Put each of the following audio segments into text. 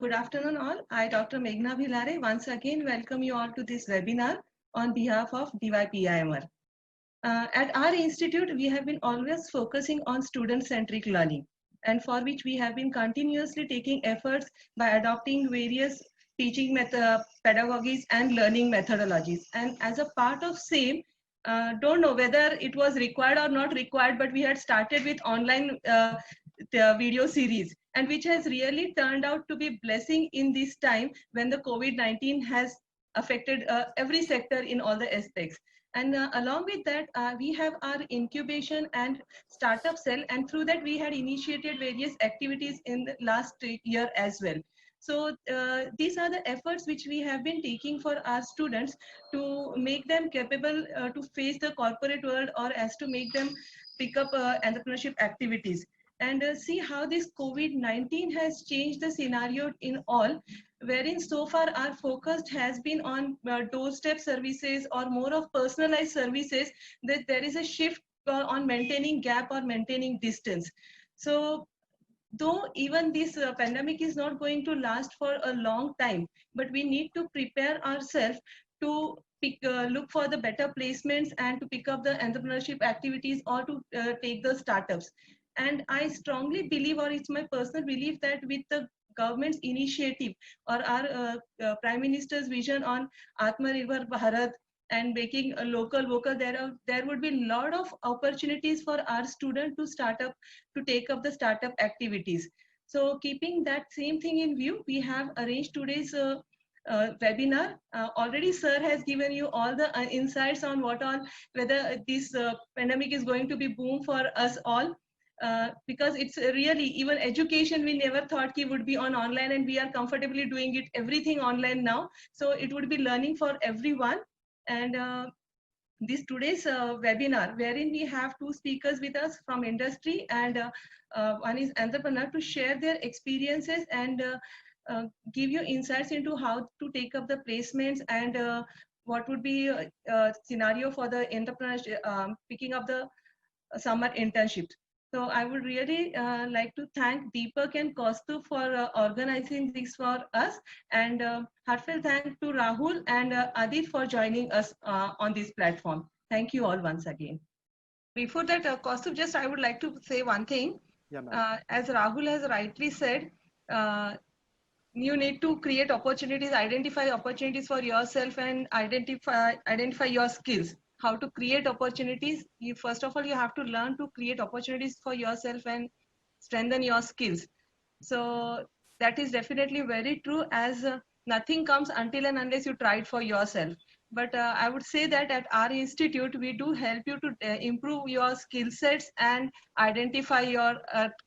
Good afternoon all. I, Dr. Meghna Bhilare, once again welcome you all to this webinar on behalf of DYPIMR. At our institute, we have been always focusing on student-centric learning, and for which we have been continuously taking efforts by adopting various teaching pedagogies and learning methodologies. And as a part of same, don't know whether it was required or not required, but we had started with online the video series, and which has really turned out to be blessing in this time when the COVID-19 has affected every sector in all the aspects. And along with that, we have our incubation and startup cell, and through that we had initiated various activities in the last year as well. So these are the efforts which we have been taking for our students to make them capable to face the corporate world, or as to make them pick up entrepreneurship activities. And see how this COVID-19 has changed the scenario in all, wherein so far our focus has been on doorstep services or more of personalized services, that there is a shift on maintaining gap or maintaining distance. So though even this pandemic is not going to last for a long time, but we need to prepare ourselves to look for the better placements and to pick up the entrepreneurship activities, or to take the startups. And I strongly believe, or it's my personal belief, that with the government's initiative or our Prime Minister's vision on Atmanirbhar Bharat and making a local vocal, there would be a lot of opportunities for our students to start up, to take up the startup activities. So keeping that same thing in view, we have arranged today's webinar. Already sir has given you all the insights on what all, whether this pandemic is going to be boom for us all. Because it's really, even education we never thought it would be on online, and we are comfortably doing it everything online now. So it would be learning for everyone. And this today's webinar, wherein we have two speakers with us from industry, and one is entrepreneur, to share their experiences and give you insights into how to take up the placements, and what would be a scenario for the entrepreneurs picking up the summer internships. So I would really like to thank Deepak and Kaustubh for organizing this for us, and heartfelt thanks to Rahul and Adit for joining us on this platform. Thank you all once again. Before that, Kaustubh, just I would like to say one thing. Yeah, as Rahul has rightly said, you need to create opportunities, identify opportunities for yourself, and identify your skills. How to create opportunities? You, first of all, you have to learn to create opportunities for yourself and strengthen your skills. So that is definitely very true, as nothing comes until and unless you try it for yourself. But I would say that at our institute, we do help you to improve your skill sets and identify your,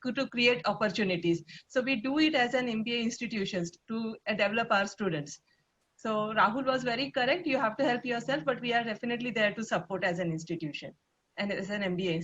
to create opportunities. So we do it as an MBA institutions to develop our students. So Rahul was very correct. You have to help yourself, but we are definitely there to support as an institution and as an MBA